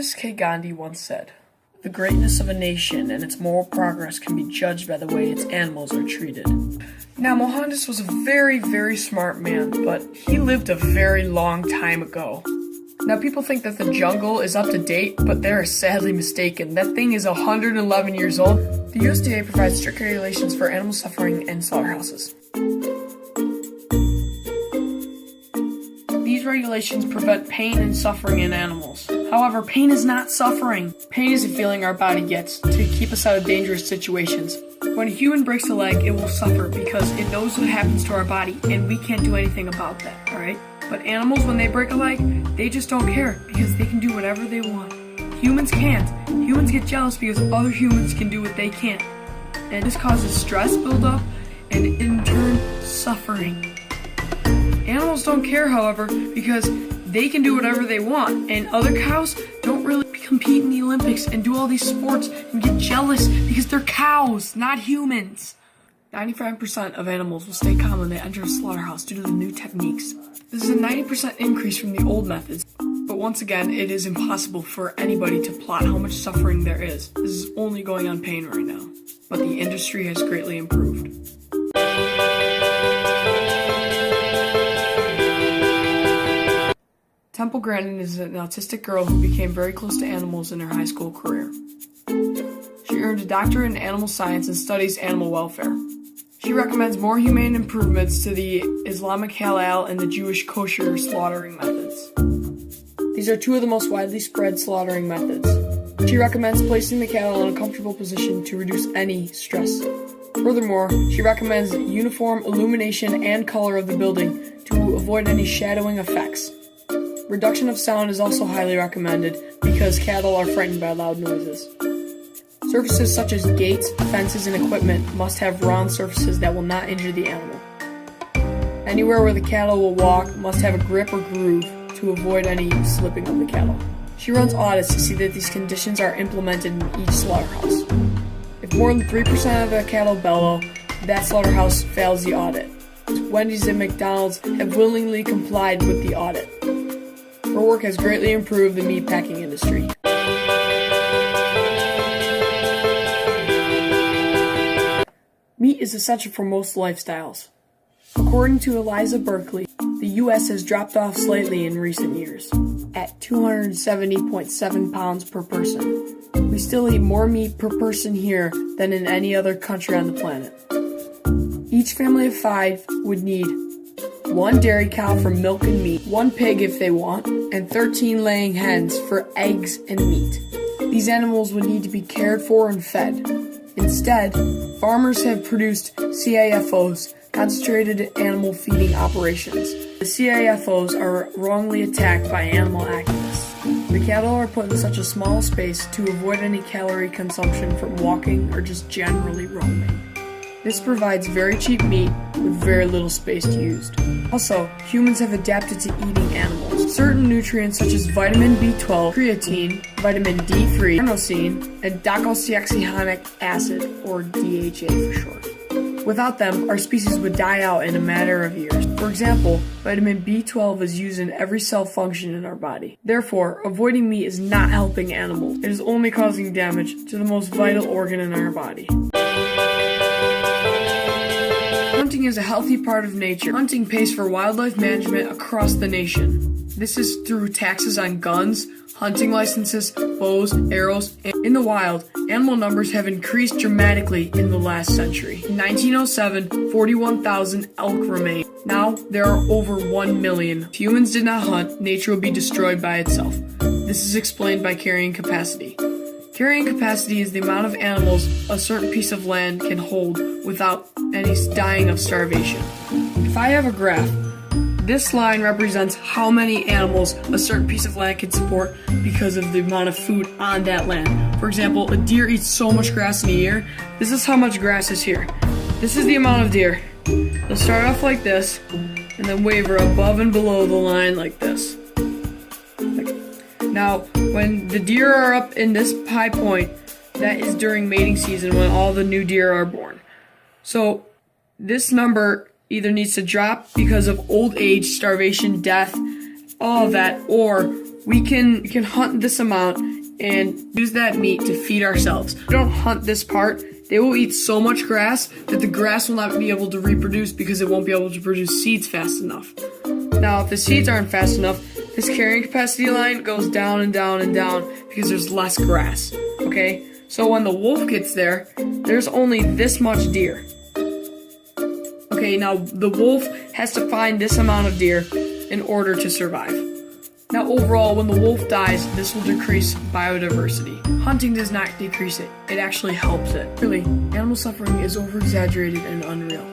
Mohandas K. Gandhi once said, "The greatness of a nation and its moral progress can be judged by the way its animals are treated." Now, Mohandas was a very, very smart man, but he lived a very long time ago. Now, people think that the jungle is up to date, but they're sadly mistaken. That thing is 111 years old. The USDA provides strict regulations for animal suffering in slaughterhouses. These regulations prevent pain and suffering in animals. However, pain is not suffering. Pain is a feeling our body gets to keep us out of dangerous situations. When a human breaks a leg, it will suffer because it knows what happens to our body, and we can't do anything about that, alright? But animals, when they break a leg, they just don't care because they can do whatever they want. Humans can't. Humans get jealous because other humans can do what they can't. And this causes stress buildup and, in turn, suffering. Animals don't care, however, because they can do whatever they want, and other cows don't really compete in the Olympics and do all these sports and get jealous because they're cows, not humans. 95% of animals will stay calm when they enter a slaughterhouse due to the new techniques. This is a 90% increase from the old methods, but once again, it is impossible for anybody to plot how much suffering there is. This is only going on pain right now, but the industry has greatly improved. Temple Grandin is an autistic girl who became very close to animals in her high school career. She earned a doctorate in animal science and studies animal welfare. She recommends more humane improvements to the Islamic halal and the Jewish kosher slaughtering methods. These are two of the most widely spread slaughtering methods. She recommends placing the cattle in a comfortable position to reduce any stress. Furthermore, she recommends uniform illumination and color of the building to avoid any shadowing effects. Reduction of sound is also highly recommended because cattle are frightened by loud noises. Surfaces such as gates, fences, and equipment must have round surfaces that will not injure the animal. Anywhere where the cattle will walk must have a grip or groove to avoid any slipping of the cattle. She runs audits to see that these conditions are implemented in each slaughterhouse. If more than 3% of the cattle bellow, that slaughterhouse fails the audit. Wendy's and McDonald's have willingly complied with the audit. Her work has greatly improved the meatpacking industry. Meat is essential for most lifestyles. According to Eliza Berkeley, the U.S. has dropped off slightly in recent years, at 270.7 pounds per person. We still eat more meat per person here than in any other country on the planet. Each family of 5 would need 1 dairy cow for milk and meat, 1 pig if they want, and 13 laying hens for eggs and meat. These animals would need to be cared for and fed. Instead, farmers have produced CAFOs, concentrated animal feeding operations. The CAFOs are wrongly attacked by animal activists. The cattle are put in such a small space to avoid any calorie consumption from walking or just generally roaming. This provides very cheap meat with very little space used. Also, humans have adapted to eating animals. Certain nutrients such as vitamin B12, creatine, vitamin D3, carnosine, and docosahexaenoic acid, or DHA for short. Without them, our species would die out in a matter of years. For example, vitamin B12 is used in every cell function in our body. Therefore, avoiding meat is not helping animals. It is only causing damage to the most vital organ in our body. Hunting is a healthy part of nature. Hunting pays for wildlife management across the nation. This is through taxes on guns, hunting licenses, bows, arrows, and in the wild, animal numbers have increased dramatically in the last century. In 1907, 41,000 elk remained. Now, there are over 1 million. If humans did not hunt, nature would be destroyed by itself. This is explained by carrying capacity. Carrying capacity is the amount of animals a certain piece of land can hold without any dying of starvation. If I have a graph, this line represents how many animals a certain piece of land can support because of the amount of food on that land. For example, a deer eats so much grass in a year. This is how much grass is here. This is the amount of deer. They'll start off like this, and then waver above and below the line like this. Now, when the deer are up in this high point, that is during mating season when all the new deer are born. So, this number either needs to drop because of old age, starvation, death, all of that, or we can hunt this amount and use that meat to feed ourselves. If we don't hunt this part, they will eat so much grass that the grass will not be able to reproduce because it won't be able to produce seeds fast enough. Now, if the seeds aren't fast enough, this carrying capacity line goes down and down and down because there's less grass, okay? So when the wolf gets there, there's only this much deer. Okay, now the wolf has to find this amount of deer in order to survive. Now overall, when the wolf dies, this will decrease biodiversity. Hunting does not decrease it, it actually helps it. Really, animal suffering is over-exaggerated and unreal.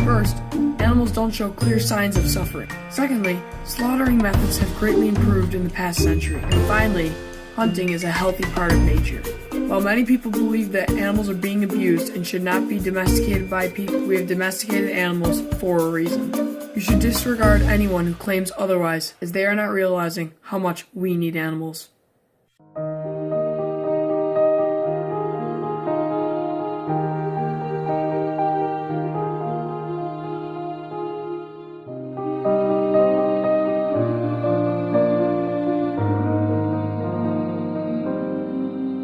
First, animals don't show clear signs of suffering. Secondly, slaughtering methods have greatly improved in the past century. And finally, hunting is a healthy part of nature. While many people believe that animals are being abused and should not be domesticated by people, we have domesticated animals for a reason. You should disregard anyone who claims otherwise, as they are not realizing how much we need animals.